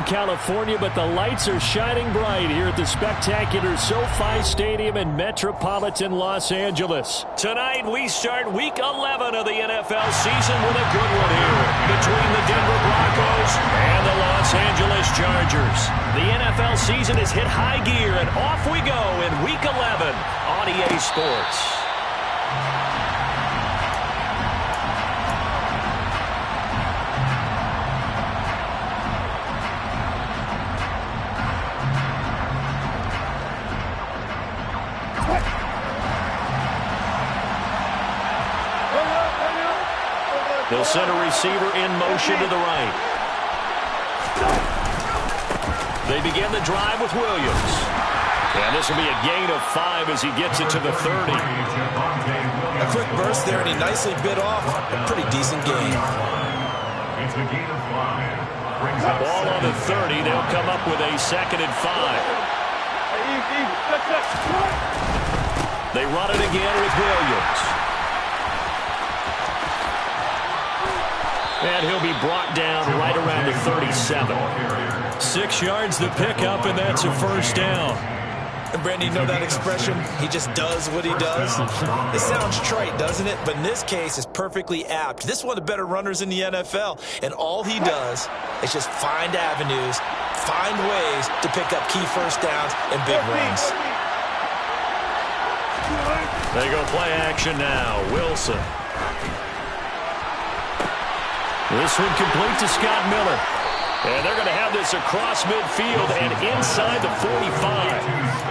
California, but the lights are shining bright here at the spectacular SoFi Stadium in metropolitan Los Angeles. Tonight, we start Week 11 of the NFL season with a good one here between the Denver Broncos and the Los Angeles Chargers. The NFL season has hit high gear, and off we go in Week 11 on EA Sports. They'll send a receiver in motion to the right. They begin the drive with Williams. And this will be a gain of 5 as he gets it to the 30. A quick burst there, and he nicely bit off a pretty decent gain. Ball on the 30. They'll come up with a 2nd and 5. They run it again with Williams. And he'll be brought down right around the 37. 6 yards the pickup, and that's a first down. And Brandon, you know that expression? He just does what he does. It sounds trite, doesn't it? But in this case, it's perfectly apt. This is one of the better runners in the NFL. And all he does is just find avenues, find ways to pick up key first downs and big runs. They go play action now. Wilson. This one complete to Scott Miller. And they're going to have this across midfield and inside the 45.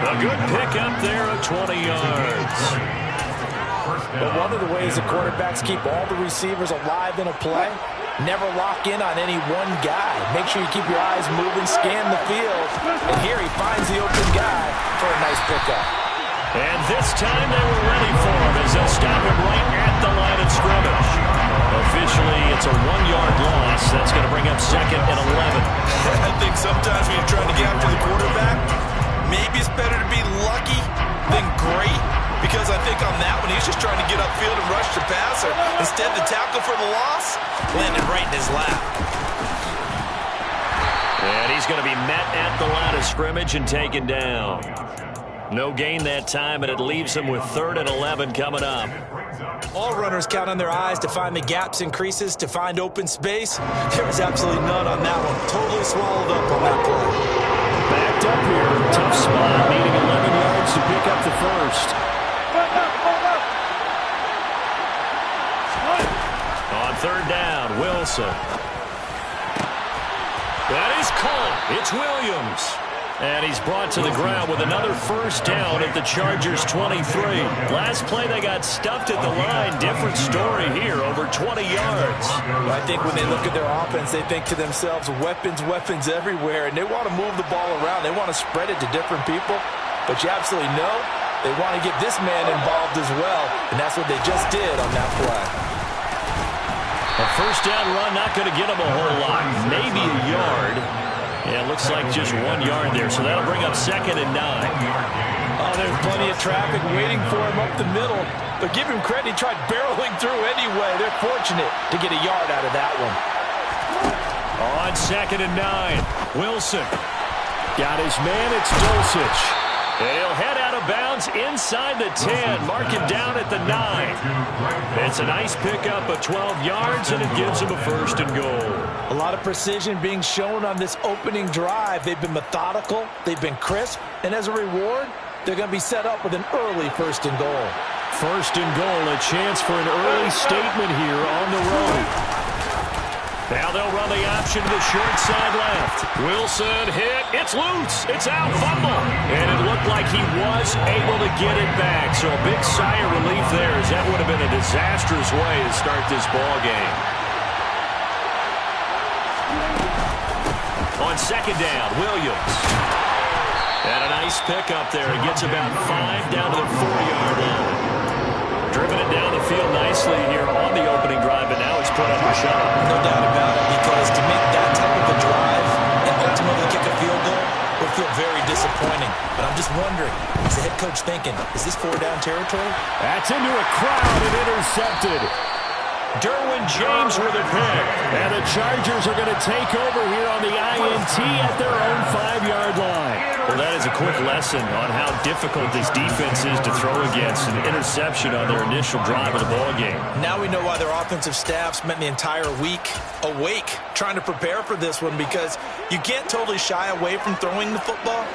A good pickup there of 20 yards. But one of the ways the quarterbacks keep all the receivers alive in a play, never lock in on any one guy. Make sure you keep your eyes moving, scan the field. And here he finds the open guy for a nice pickup. And this time they were ready for him as they'll stop him right at the line of scrimmage. Officially, it's a 1-yard loss. That's going to bring up 2nd and 11. I think sometimes when you're trying to get after the quarterback, maybe it's better to be lucky than great, because I think on that one, he's just trying to get upfield and rush the passer. Instead, the tackle for the loss landed right in his lap. And he's going to be met at the line of scrimmage and taken down. No gain that time, and it leaves him with 3rd and 11 coming up. All runners count on their eyes to find the gaps and creases, to find open space. There was absolutely none on that one. Totally swallowed up on that play. Backed up here. Tough spot, needing 11 yards to pick up the first. On 3rd down, Wilson. That is caught. It's Williams. And he's brought to the ground with another first down at the Chargers' 23. Last play, they got stuffed at the line. Different story here, over 20 yards. Well, I think when they look at their offense, they think to themselves, weapons, weapons everywhere, and they want to move the ball around. They want to spread it to different people. But you absolutely know they want to get this man involved as well, and that's what they just did on that play. A first down run, not going to get him a whole lot. Maybe a yard. Yeah, it looks like just 1 yard there, so that'll bring up 2nd and 9. Oh, there's plenty of traffic waiting for him up the middle. But give him credit, he tried barreling through anyway. They're fortunate to get a yard out of that one. On 2nd and 9, Wilson. Got his man, it's Dulcich. And he'll head out of bounds inside the 10. Mark him down at the 9. It's a nice pickup of 12 yards, and it gives him a 1st and goal. A lot of precision being shown on this opening drive. They've been methodical, they've been crisp, and as a reward, they're going to be set up with an early 1st and goal. 1st and goal, a chance for an early statement here on the road. Now they'll run the option to the short side left. Wilson hit. It's loose. It's out. Fumble. And it looked like he was able to get it back. So a big sigh of relief there, as that would have been a disastrous way to start this ball game. On 2nd down, Williams. And a nice pickup there. He gets about 5 down to the 4-yard line. Driven it down the field nicely here on the opening drive, but now it's put under shot. No doubt about it, because to make that type of a drive and ultimately kick a field goal would feel very disappointing. But I'm just wondering, is the head coach thinking, is this 4-down territory? That's into a crowd and intercepted. Derwin James with a pick. And the Chargers are going to take over here on the INT at their own 5-yard line. Well, that is a quick lesson on how difficult this defense is to throw against. An interception on their initial drive of the ballgame. Now we know why their offensive staff spent the entire week awake trying to prepare for this one, because you can't totally shy away from throwing the football.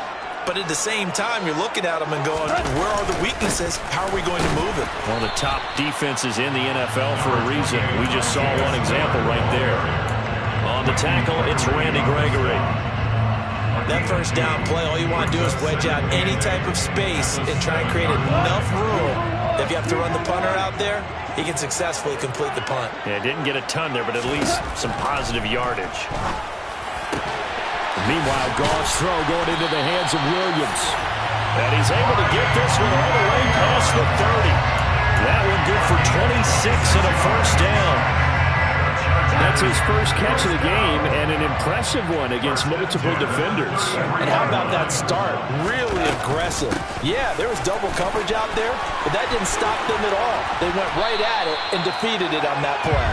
But at the same time, you're looking at them and going, where are the weaknesses? How are we going to move it? One of the top defenses in the NFL for a reason. We just saw one example right there. On the tackle, it's Randy Gregory. That first down play, all you want to do is wedge out any type of space and try and create enough room that if you have to run the punter out there, he can successfully complete the punt. Yeah, didn't get a ton there, but at least some positive yardage. Meanwhile, Goff's throw going into the hands of Williams. And he's able to get this one all the way past the 30. That one good for 26 and a first down. That's his first catch of the game, and an impressive one against multiple defenders. And how about that start? Really aggressive. Yeah, there was double coverage out there, but that didn't stop them at all. They went right at it and defeated it on that play.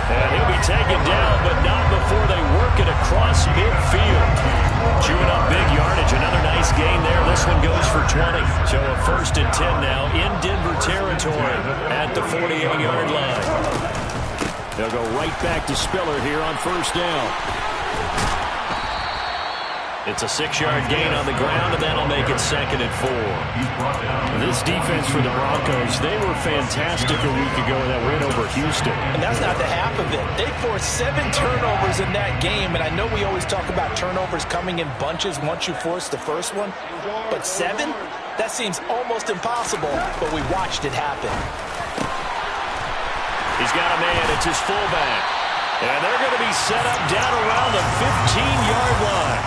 And he'll be taken down, but not before they work it across midfield. Chewing up big yardage. Another nice gain there. This one goes for 20. So a 1st and 10 now in Denver territory at the 48-yard line. They'll go right back to Spiller here on first down. It's a 6-yard gain on the ground, and that'll make it 2nd and 4. This defense for the Broncos, they were fantastic a week ago in that win over Houston. And that's not the half of it. They forced 7 turnovers in that game, and I know we always talk about turnovers coming in bunches once you force the first one. But 7? That seems almost impossible, but we watched it happen. He's got a man. It's his fullback. And they're going to be set up down around the 15-yard line.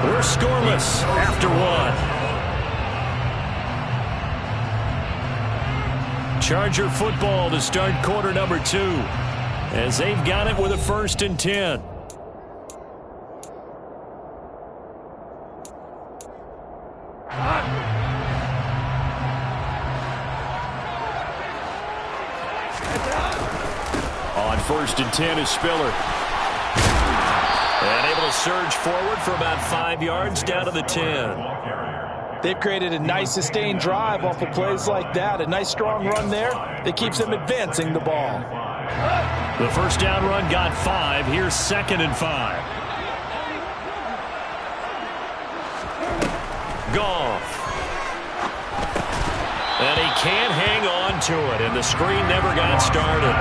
We're scoreless after 1. Charger football to start quarter number 2. As they've got it with a 1st and 10. On 1st and 10 is Spiller. And able to surge forward for about 5 yards down to the 10. They've created a nice sustained drive off of plays like that. A nice strong run there that keeps them advancing the ball. The first down run got 5. Here's 2nd and 5. Goff. And he can't hang on to it, and the screen never got started.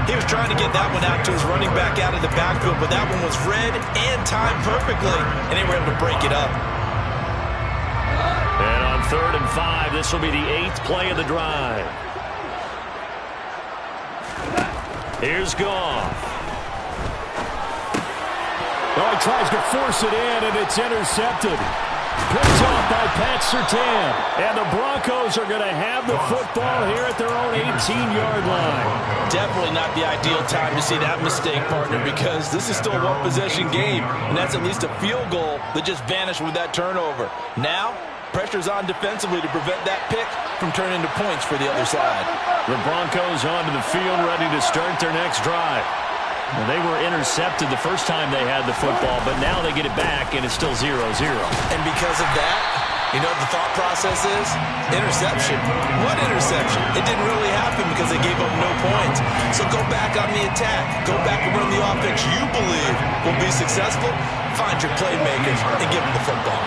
He was trying to get that one out to his running back out of the backfield, but that one was read and timed perfectly, and they were able to break it up. And on 3rd and 5, this will be the 8th play of the drive. Here's Goff. Oh, he tries to force it in, and it's intercepted. Picked off by Pat Surtain. And the Broncos are going to have the football here at their own 18-yard line. Definitely not the ideal time to see that mistake, partner, because this is still a one-possession game, and that's at least a field goal that just vanished with that turnover. Now, pressure's on defensively to prevent that pick from turning into points for the other side. The Broncos onto the field, ready to start their next drive. Well, they were intercepted the first time they had the football, but now they get it back, and it's still 0-0. And because of that, you know what the thought process is? Interception. What interception? It didn't really happen because they gave up no points. So go back on the attack. Go back and run the offense you believe will be successful. Find your playmakers and give them the football.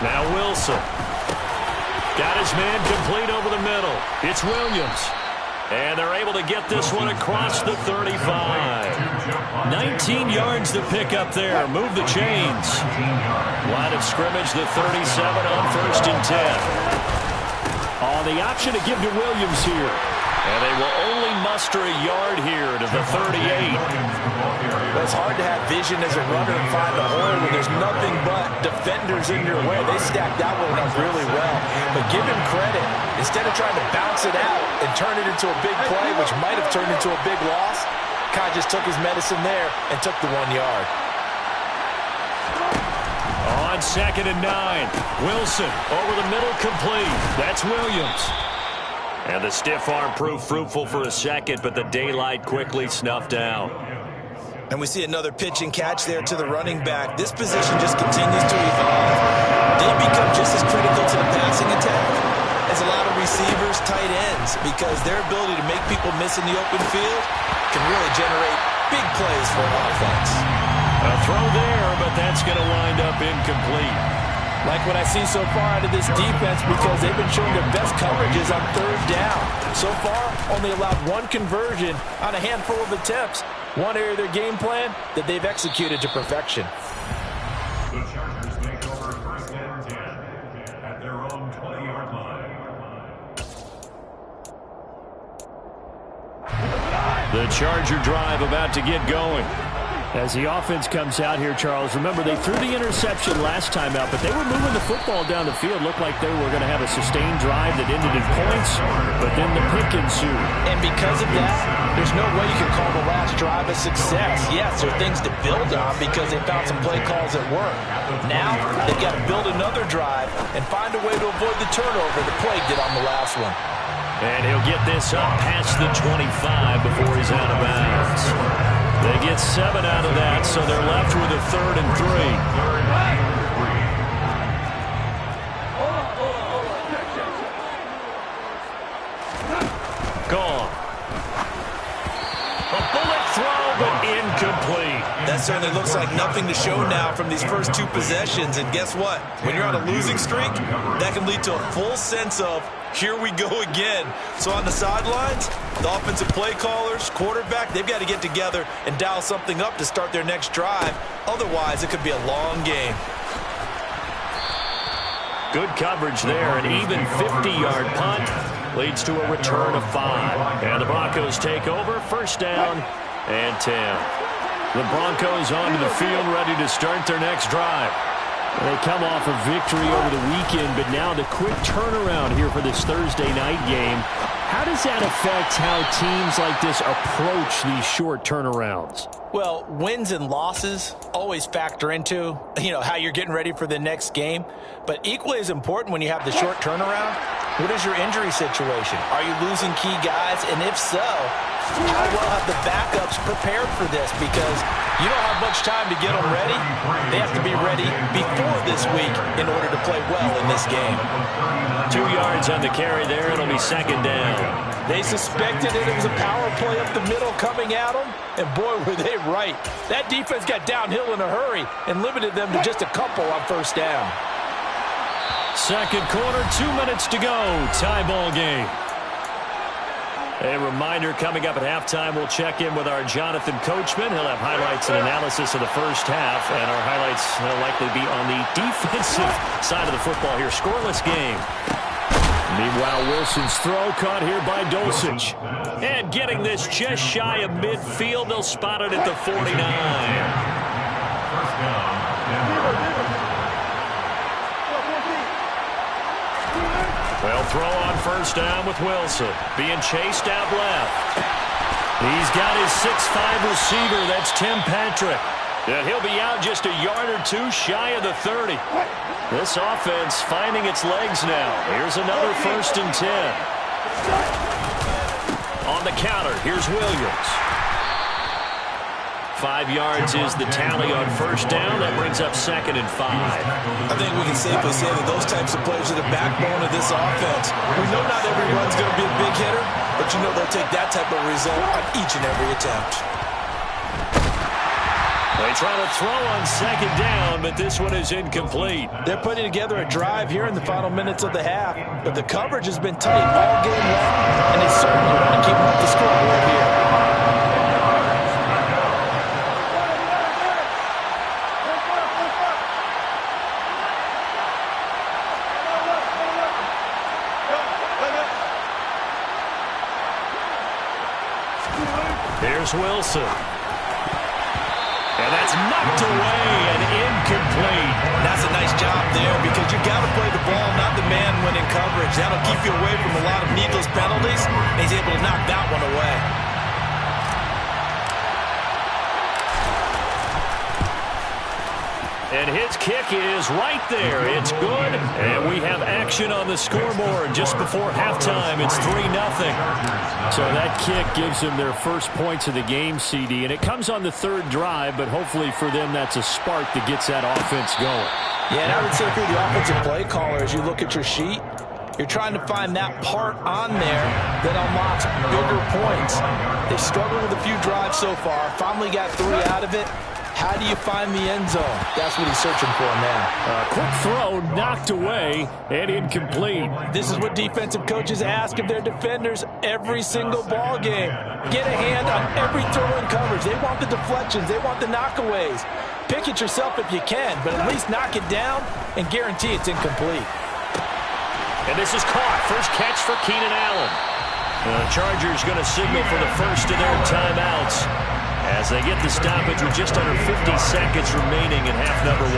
Now Wilson. Got his man complete over the middle. It's Williams. And they're able to get this one across the 35. 19 yards to pick up there. Move the chains. Line of scrimmage, the 37 on 1st and 10. On the option to give to Williams here. And they will only muster a yard here to the 38. It's hard to have vision as a runner and find a hole when there's nothing but defenders defenders in your way. They stacked that one up really well. But give him credit. Instead of trying to bounce it out and turn it into a big play, which might have turned into a big loss, Kai just took his medicine there and took the 1 yard. On 2nd and 9, Wilson over the middle, complete. That's Williams. And the stiff arm proved fruitful for a second, but the daylight quickly snuffed out. And we see another pitch and catch there to the running back. This position just continues to evolve. They become just as critical to the passing attack as a lot of receivers, tight ends, because their ability to make people miss in the open field can really generate big plays for an offense. A throw there, but that's going to wind up incomplete. Like what I see so far out of this defense, because they've been showing their best coverages on 3rd down. So far, only allowed 1 conversion on a handful of attempts. One area of their game plan that they've executed to perfection. The Chargers make over 1st and 10 at their own 20-yard line. The Charger drive about to get going. As the offense comes out here, Charles, remember they threw the interception last time out, but they were moving the football down the field. Looked like they were going to have a sustained drive that ended in points, but then the pick ensued. And because of that, there's no way you can call the last drive a success. Yes, there are things to build on because they found some play calls that work. Now, they've got to build another drive and find a way to avoid the turnover that plagued it on the last one. And he'll get this up past the 25 before he's out of bounds. They get 7 out of that, so they're left with a 3rd and 3. Gone. A bullet throw, but incomplete. That certainly looks like nothing to show now from these first 2 possessions. And guess what? When you're on a losing streak, that can lead to a full sense of, here we go again. So on the sidelines, the offensive play callers, quarterback, they've got to get together and dial something up to start their next drive. Otherwise, it could be a long game. Good coverage there. An even 50-yard punt leads to a return of 5. And the Broncos take over. 1st down and 10. The Broncos onto the field, ready to start their next drive. They come off a victory over the weekend, but now the quick turnaround here for this Thursday night game. How does that affect how teams like this approach these short turnarounds? Well, wins and losses always factor into, how you're getting ready for the next game. But equally as important when you have the short turnaround, what is your injury situation? Are you losing key guys? And if so, how well have the backups prepared for this? Because you don't have much time to get them ready. They have to be ready before this week in order to play well in this game. 2 yards on the carry there. It'll be 2nd down. They suspected it was a power play up the middle coming at them, and boy, were they right. That defense got downhill in a hurry and limited them to just a couple on 1st down. 2nd quarter, 2 minutes to go. Tie ball game. A reminder, coming up at halftime, we'll check in with our Jonathan Coachman. He'll have highlights and analysis of the first half, and our highlights will likely be on the defensive side of the football here. Scoreless game. Meanwhile, Wilson's throw caught here by Dulcich. And getting this just shy of midfield, they'll spot it at the 49. Well, throw on 1st down with Wilson. Being chased out left. He's got his 6'5" receiver. That's Tim Patrick. And he'll be out just a yard or 2 shy of the 30. This offense finding its legs now. Here's another 1st and 10. On the counter, here's Williams. 5 yards is the tally on 1st down. That brings up 2nd and 5. I think we can safely say that those types of plays are the backbone of this offense. We know not every run's going to be a big hitter, but they'll take that type of result on each and every attempt. They try to throw on 2nd down, but this one is incomplete. They're putting together a drive here in the final minutes of the half, but the coverage has been tight all game long, and they certainly want to keep up the scoreboard here. Here's Wilson. And that's knocked away and incomplete. That's a nice job the ball, not the man winning coverage. That'll keep you away from a lot of needless penalties, and he's able to knock that one away. And his kick is right there. It's good. And we have action on the scoreboard just before halftime. It's 3-0. So that kick gives them their first points of the game, CD. And it comes on the third drive, but hopefully for them that's a spark that gets that offense going. Yeah, and I would say if you're the offensive play caller, as you look at your sheet, you're trying to find that part on there that unlocks bigger points. They've struggled with a few drives so far. Finally got 3 out of it. How do you find the end zone? That's what he's searching for now. Quick throw, knocked away, and incomplete. This is what defensive coaches ask of their defenders every single ball game. Get a hand on every throw in coverage. They want the deflections. They want the knockaways. Pick it yourself if you can, but at least knock it down and guarantee it's incomplete. And this is caught. First catch for Keenan Allen. The Chargers going to signal for the first of their timeouts as they get the stoppage with just under 50 seconds remaining in half number 1.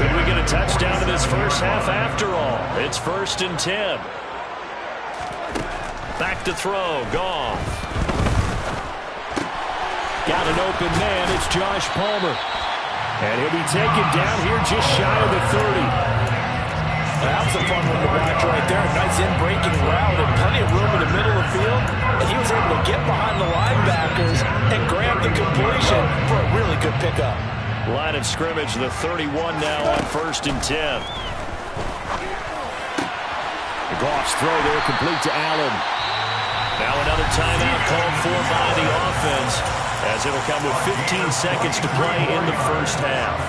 Could we get a touchdown in this first half after all? It's 1st and 10. Back to throw. Goff. Got an open man. It's Josh Palmer. And he'll be taken down here just shy of the 30. That was a fun one to watch right there. A nice in-breaking route and plenty of room in the middle of the field. And he was able to get behind the linebackers and grab the completion for a really good pickup. Line of scrimmage, the 31 now on 1st and 10. The Goff's throw there complete to Allen. Now another timeout called for by the offense as it'll come with 15 seconds to play in the first half.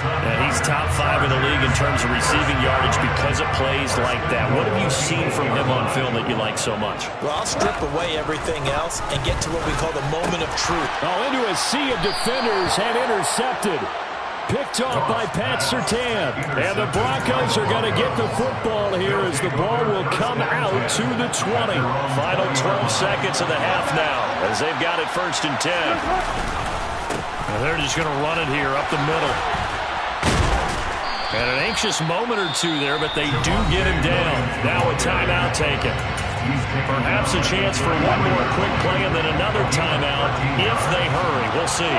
And he's top 5 in the league in terms of receiving yardage because of plays like that. What have you seen from him on film that you like so much? Well, I'll strip away everything else and get to what we call the moment of truth. Oh, into a sea of defenders and intercepted. Picked off by Pat Surtain. And the Broncos are going to get the football here as the ball will come out to the 20. Final 12 seconds of the half now as they've got it 1st and 10. And they're just going to run it here up the middle. And an anxious moment or two there, but they do get him down. Now a timeout taken. Perhaps a chance for one more quick play and then another timeout if they hurry. We'll see.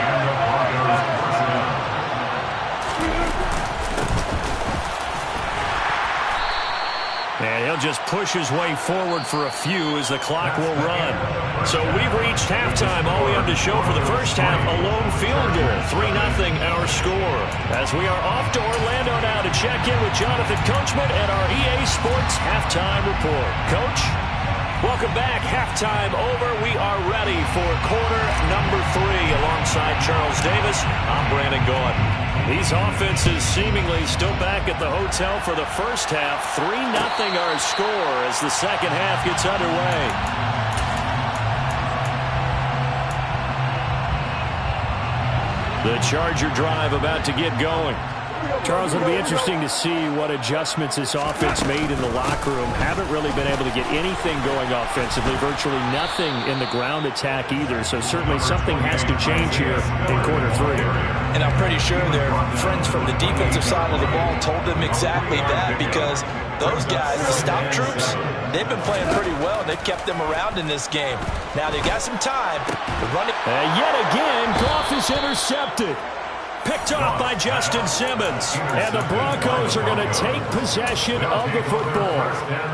And he'll just push his way forward for a few as the clock will run. So we've reached halftime. All we have to show for the first half, a lone field goal. 3-0 our score. As we are off to Orlando now to check in with Jonathan Coachman and our EA Sports Halftime Report. Coach, welcome back. Halftime over. We are ready for quarter number 3 alongside Charles Davis. I'm Brandon Gaudin. These offenses seemingly still back at the hotel for the first half. 3-0 our score as the second half gets underway. The Charger drive about to get going. Charles, it'll be interesting to see what adjustments this offense made in the locker room. Haven't really been able to get anything going offensively. Virtually nothing in the ground attack either. So certainly something has to change here in quarter 3. And I'm pretty sure their friends from the defensive side of the ball told them exactly that because those guys, the stop troops, they've been playing pretty well. And they've kept them around in this game. Now they've got some time. And yet again, Goff is intercepted. Picked off by Justin Simmons. And the Broncos are going to take possession of the football.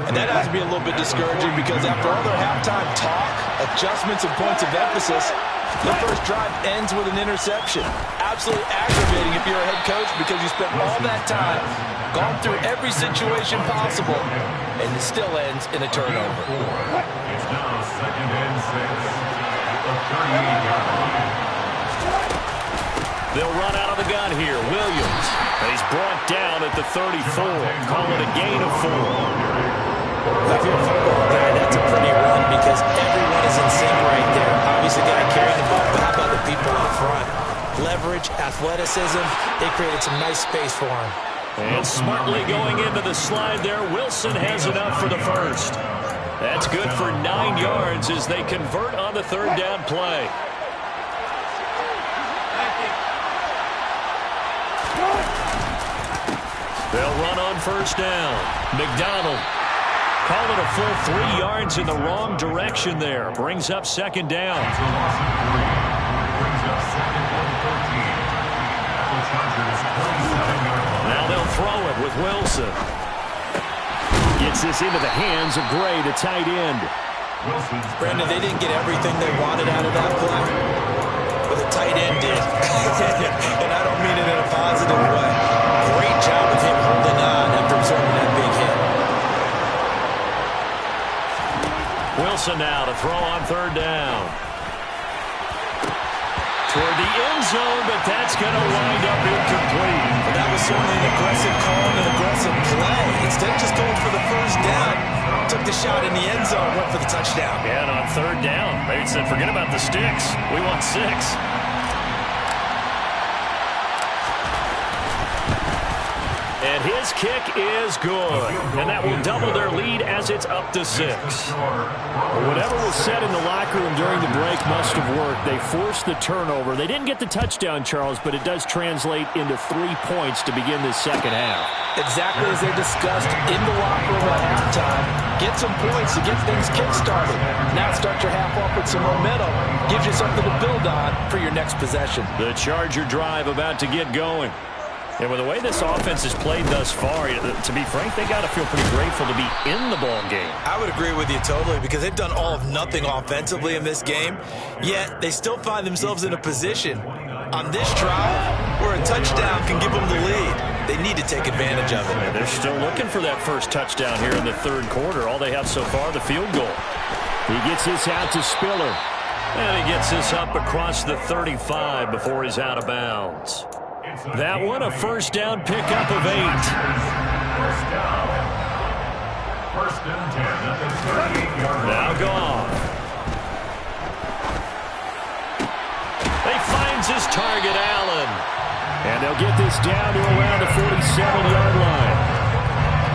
And that has to be a little bit discouraging because after all their halftime talk, adjustments and points of emphasis, the first drive ends with an interception. Absolutely aggravating if you're a head coach because you spent all that time, gone through every situation possible, and it still ends in a turnover. It's now 2nd and 6 at the 38-yard line. They'll run out of the gun here. Williams. And he's brought down at the 34. Call it a gain of 4. If you're a football guy, that's a pretty run because everyone is in sync right there. Obviously, the guy carrying the ball, but how about the people in front? Leverage, athleticism, they created some nice space for him. And smartly going into the slide there, Wilson has enough for the first. That's good for 9 yards as they convert on the 3rd down play. They'll run on first down. McDonald called it a full 3 yards in the wrong direction there. Brings up second down. Now they'll throw it with Wilson. Gets this into the hands of Gray, the tight end. Brandon, they didn't get everything they wanted out of that play, but the tight end did. And I don't mean it in a positive way. Great job of him holding on after absorbing that big hit. Wilson now to throw on third down. Toward the end zone, but that's going to wind up incomplete. But that was certainly an aggressive call and an aggressive play. Instead of just going for the first down, took the shot in the end zone, went for the touchdown. Yeah, and on third down, they said, forget about the sticks. We want 6. And his kick is good. And that will double their lead as it's up to 6. Well, whatever was said in the locker room during the break must have worked. They forced the turnover. They didn't get the touchdown, Charles, but it does translate into 3 points to begin this second half. Exactly as they discussed in the locker room at halftime. Get some points to get things kick-started. Now start your half off with some momentum. Gives you something to build on for your next possession. The Charger drive about to get going. And with the way this offense has played thus far, to be frank, they got to feel pretty grateful to be in the ball game. I would agree with you totally, because they've done all of nothing offensively in this game, yet they still find themselves in a position on this drive where a touchdown can give them the lead. They need to take advantage of it. And they're still looking for that first touchdown here in the third quarter. All they have so far, the field goal. He gets this out to Spiller. And he gets this up across the 35 before he's out of bounds. That one, a first down pickup of 8. First down. First and 10 at the 38-yard line. Now Goff. He finds his target, Allen. And they'll get this down to around the 47-yard line.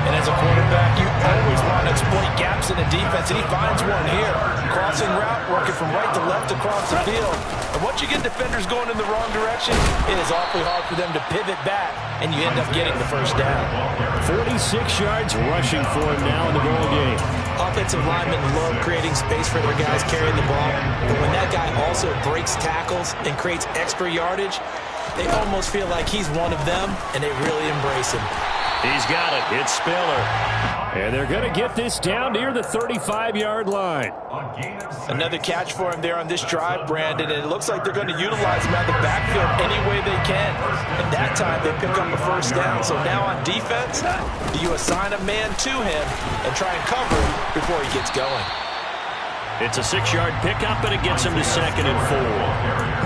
And as a quarterback, you always want to exploit gaps in the defense, and he finds one here. Crossing route, working from right to left across the field. And once you get defenders going in the wrong direction, it is awfully hard for them to pivot back, and you end up getting the first down. 46 yards rushing for him now in the ball game. Offensive linemen love creating space for their guys carrying the ball, but when that guy also breaks tackles and creates extra yardage, they almost feel like he's one of them, and they really embrace him. He's got it. It's Spiller. And they're going to get this down near the 35-yard line. Another catch for him there on this drive, Brandon, and it looks like they're going to utilize him out of the backfield any way they can. And that time they pick up a first down. So now on defense, do you assign a man to him and try and cover him before he gets going? It's a 6-yard pickup, and it gets him to 2nd and 4.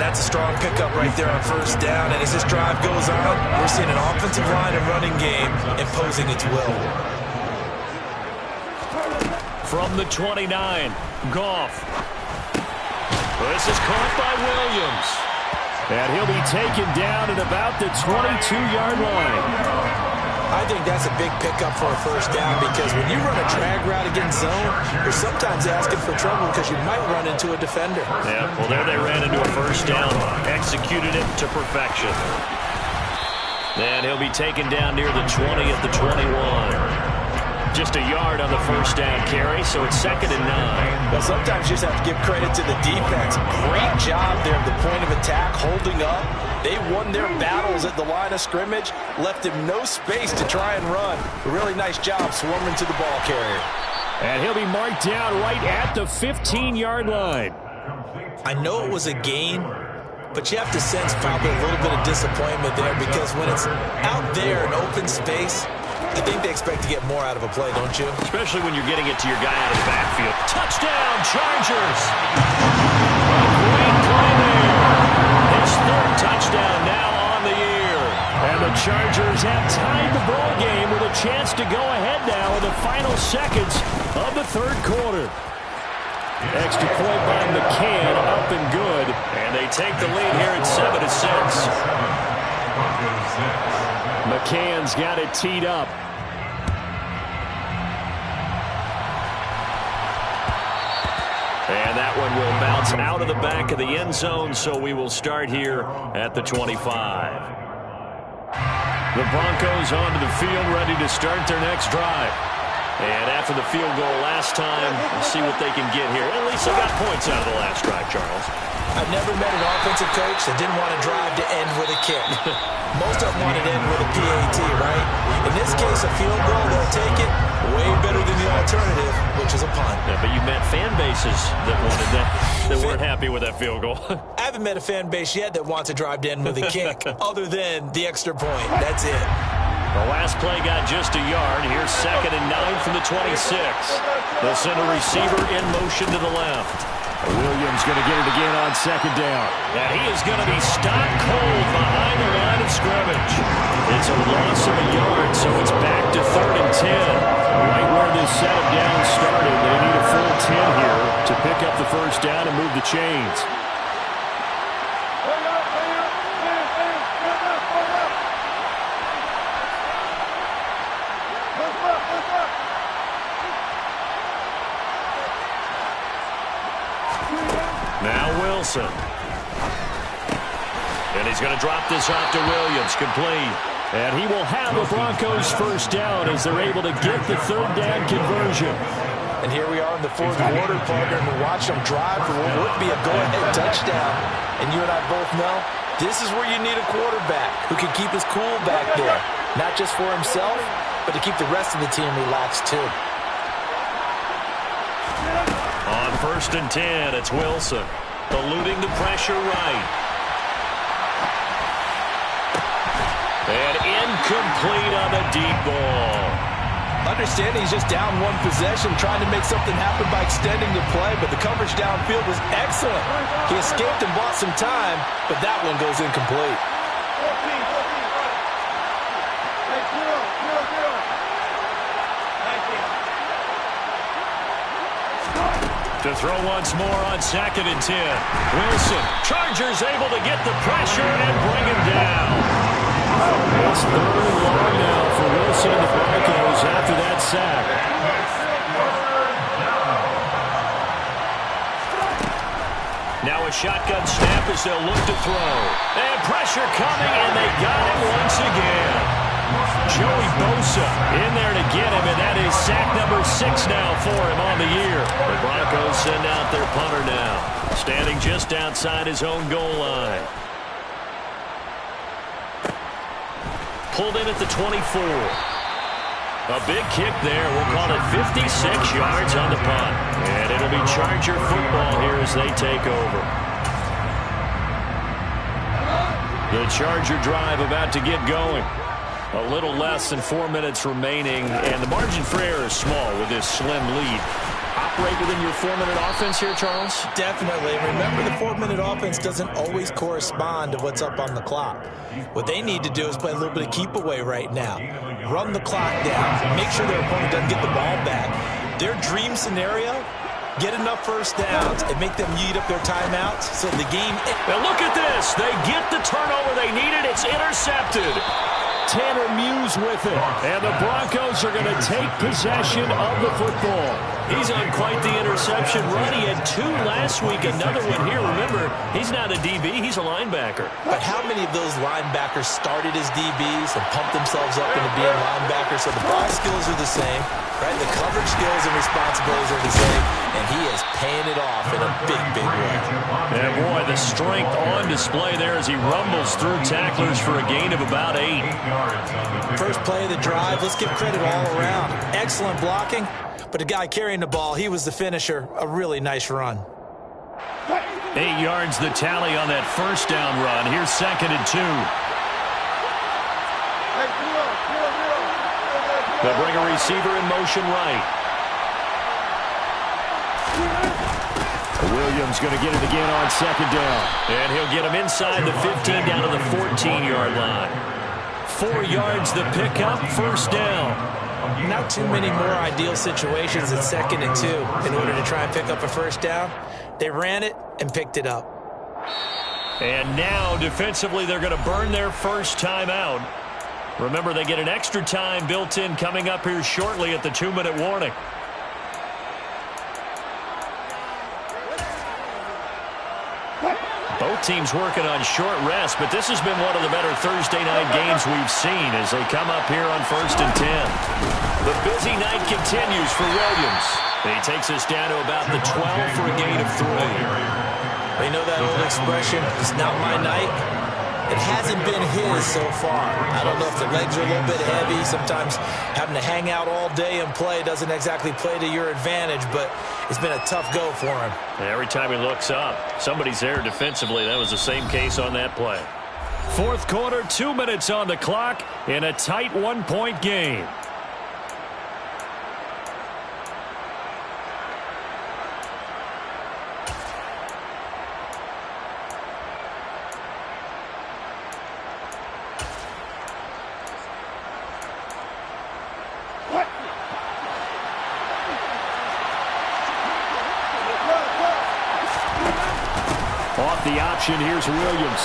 That's a strong pickup right there on first down. And as this drive goes on, we're seeing an offensive line and running game imposing its will. From the 29, Goff. This is caught by Williams. And he'll be taken down at about the 22-yard line. I think that's a big pickup for a first down, because when you run a drag route against zone, you're sometimes asking for trouble because you might run into a defender. Yeah, well, there they ran into a first down, executed it to perfection. And he'll be taken down near the 20 at the 21. Just a yard on the first down carry, so it's 2nd and 9. Well, sometimes you just have to give credit to the defense. Great job there at the point of attack, holding up. They won their battles at the line of scrimmage, left him no space to try and run. A really nice job swarming to the ball carrier. And he'll be marked down right at the 15-yard line. I know it was a gain, but you have to sense probably a little bit of disappointment there, because when it's out there in open space, I think they expect to get more out of a play, don't you? Especially when you're getting it to your guy out of the backfield. Touchdown, Chargers! Great play there. His 3rd touchdown now on the year. And the Chargers have tied the ball game with a chance to go ahead now in the final seconds of the third quarter. Extra point by McCann, up and good. And they take the lead here at 7-6. McCann's got it teed up. And that one will bounce out of the back of the end zone, so we will start here at the 25. The Broncos onto the field, ready to start their next drive. And after the field goal last time, we'll see what they can get here. At least they got points out of the last drive, Charles. I've never met an offensive coach that didn't want to drive to end with a kick. Most of them want it to end with a PAT, right? In this case, a field goal, they'll take it way better than the alternative, which is a punt. Yeah, but you met fan bases that wanted that weren't happy with that field goal. I haven't met a fan base yet that wants to drive to end with a kick other than the extra point. That's it. The last play got just a yard. Here's 2nd and 9 from the 26. They'll send a receiver in motion to the left. Williams going to get it again on 2nd down. And he is going to be stopped cold behind the line of scrimmage. It's a loss of a yard, so it's back to 3rd and 10. Right where this set of downs started, they need a full 10 here to pick up the first down and move the chains. Now Wilson. And he's going to drop this off to Williams, complete. And he will have the Broncos first down as they're able to get the 3rd down conversion. And here we are in the 4th quarter, partner, and we watch them drive for what would be a go-ahead touchdown. And you and I both know this is where you need a quarterback who can keep his cool back there. Not just for himself, but to keep the rest of the team relaxed too. On 1st and 10, it's Wilson. Eluding the pressure right. And incomplete on the deep ball. Understanding he's just down one possession, trying to make something happen by extending the play, but the coverage downfield was excellent. He escaped and bought some time, but that one goes incomplete. To throw once more on 2nd and 10. Wilson. Chargers able to get the pressure and bring him down. It's 3rd and long now for Wilson and the Broncos after that sack. Now a shotgun snap as they'll look to throw. And pressure coming, and they got him once again. Joey Bosa in there to get him, and that is sack number 6 now for him on the year. The Broncos send out their punter now, standing just outside his own goal line. Pulled in at the 24. A big kick there. We'll call it 56 yards on the punt. And it'll be Charger football here as they take over. The Charger drive about to get going. A little less than 4 minutes remaining, and the margin for error is small with this slim lead. Operate within your 4-minute offense here, Charles? Definitely. Remember, the 4-minute offense doesn't always correspond to what's up on the clock. What they need to do is play a little bit of keep away right now. Run the clock down. Make sure their opponent doesn't get the ball back. Their dream scenario, get enough first downs and make them eat up their timeouts so the game... Now look at this. They get the turnover they needed. It's intercepted. Tanner Muse with it. And the Broncos are going to take possession of the football. He's on quite the interception run. He had 2 last week, another one here. Remember, he's not a DB, he's a linebacker. But how many of those linebackers started as DBs and pumped themselves up into being linebackers? So the ball skills are the same, right? The coverage skills and responsibilities are the same, and he is paying it off in a big, big way. And boy, the strength on display there as he rumbles through tacklers for a gain of about 8. First play of the drive, let's give credit all around. Excellent blocking, but the guy carrying the ball, he was the finisher. A really nice run. 8 yards the tally on that first down run. Here's 2nd and 2. They'll bring a receiver in motion right. Williams going to get it again on 2nd down. And he'll get him inside the 15 down to the 14-yard line. 4 yards the pickup, first down. Not too many more ideal situations at 2nd and 2 in order to try and pick up a first down. They ran it and picked it up. And now defensively they're going to burn their first timeout. Remember, they get an extra time built in coming up here shortly at the 2-minute warning. Both Both teams working on short rest, but this has been one of the better Thursday night games we've seen as they come up here on 1st and 10. The busy night continues for Williams. And he takes us down to about the 12 for a gain of 3. You know that old expression, it's not my night? It hasn't been his so far. I don't know if the legs are a little bit heavy. Sometimes having to hang out all day and play doesn't exactly play to your advantage, but it's been a tough go for him. Every time he looks up, somebody's there defensively. That was the same case on that play. Fourth quarter, 2 minutes on the clock in a tight 1-point game. Off the option, here's Williams.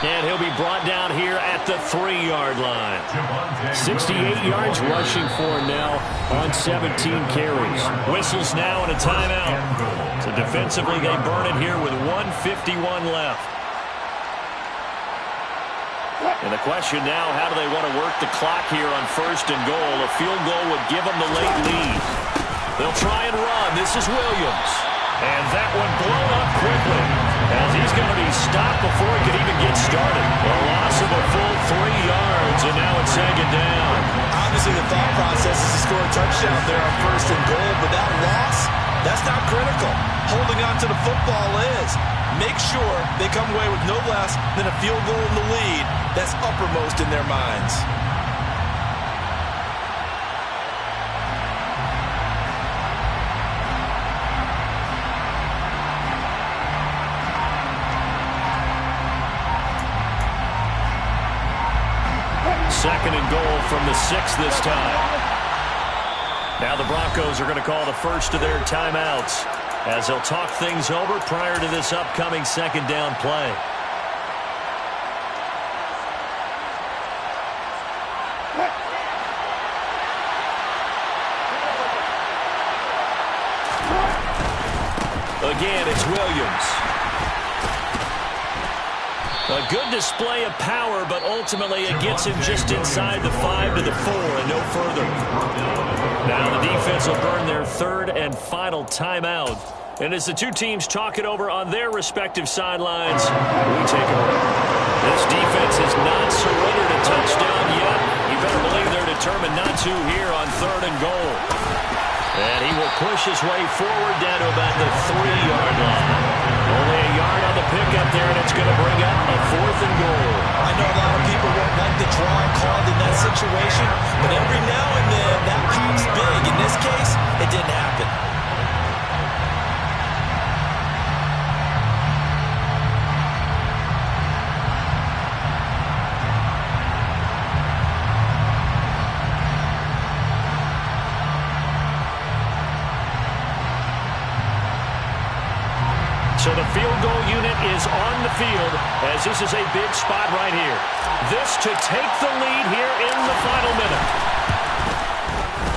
And he'll be brought down here at the 3-yard line. 68 yards rushing for him now on 17 carries. Whistles now and a timeout. So defensively, they burn it here with 1:51 left. And the question now, how do they want to work the clock here on 1st and goal? A field goal would give them the late lead. They'll try and run. This is Williams. And that one blown up quickly as he's going to be stopped before he could even get started. A loss of a full 3 yards, and now it's second down. Obviously, the thought process is to score a touchdown there on 1st and goal, but that loss, that's not critical. Holding on to the football is. Make sure they come away with no less than a field goal in the lead. That's uppermost in their minds. Second and goal from the 6 this time. Now the Broncos are going to call the first of their timeouts as they'll talk things over prior to this upcoming second down play. Again, it's Williams. A good display of power, but ultimately it gets him just inside the 5 to the 4 and no further. Now the defense will burn their third and final timeout. And as the two teams talk it over on their respective sidelines, we take it over. This defense has not surrendered a touchdown yet. You better believe they're determined not to here on 3rd and goal. And he will push his way forward down to about the 3-yard line. Only a yard on the pickup there, and it's going to bring up a 4th and goal. I know a lot of people won't like the draw called in that situation, but every now and then that pops big. In this case, it didn't happen. So the field goal unit is on the field as this is a big spot right here. This to take the lead here in the final minute.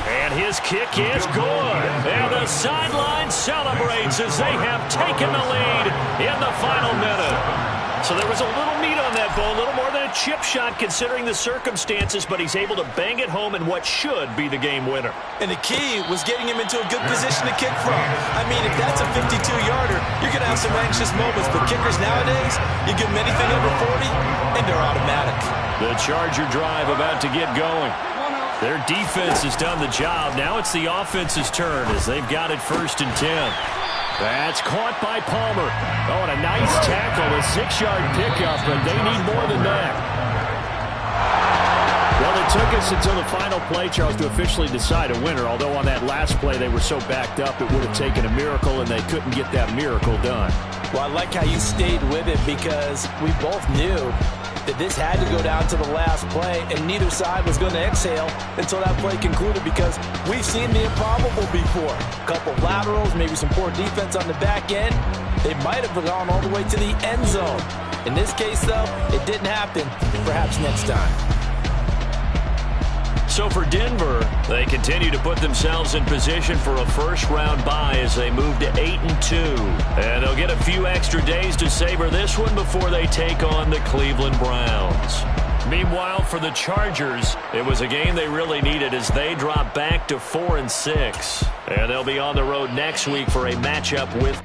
And his kick is good. And the sideline celebrates as they have taken the lead in the final minute. So there was a little meat on that ball, a little more than a chip shot considering the circumstances, but he's able to bang it home in what should be the game winner. And the key was getting him into a good position to kick from. I mean, if that's a 52-yarder, you're going to have some anxious moments, but kickers nowadays, you give them anything over 40, and they're automatic. The Charger drive about to get going. Their defense has done the job. Now it's the offense's turn as they've got it 1st and 10. That's caught by Palmer. Oh, and a nice tackle, a 6-yard pickup, but they need more than that. Well, it took us until the final play, Charles, to officially decide a winner, although on that last play they were so backed up it would have taken a miracle, and they couldn't get that miracle done. Well, I like how you stayed with it because we both knew that this had to go down to the last play, and neither side was going to exhale until that play concluded because we've seen the improbable before. A couple laterals, maybe some poor defense on the back end. They might have gone all the way to the end zone. In this case, though, it didn't happen. Perhaps next time. So for Denver, they continue to put themselves in position for a first-round bye as they move to 8-2. And they'll get a few extra days to savor this one before they take on the Cleveland Browns. Meanwhile, for the Chargers, it was a game they really needed as they drop back to 4-6. And they'll be on the road next week for a matchup with...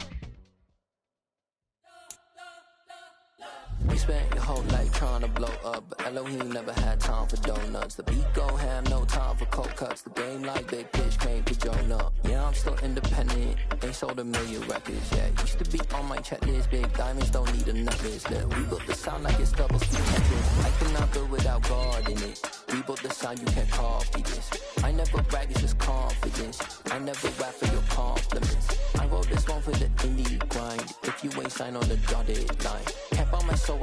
We spent your whole life trying to blow up, but Elohim never had time for donuts. The beat go ham, no time for cold cuts. The game like big pitch came to Jonah. Yeah, I'm still independent, ain't sold a million records yet. Used to be on my checklist, big diamonds don't need a necklace. Look, we built the sound like it's double speed Tetris. I cannot build without God in it. We built the sound, you can't copy this. I never brag, it's just confidence. I never rap for your compliments. I wrote this one for the indie grind. If you ain't signed on the dotted line,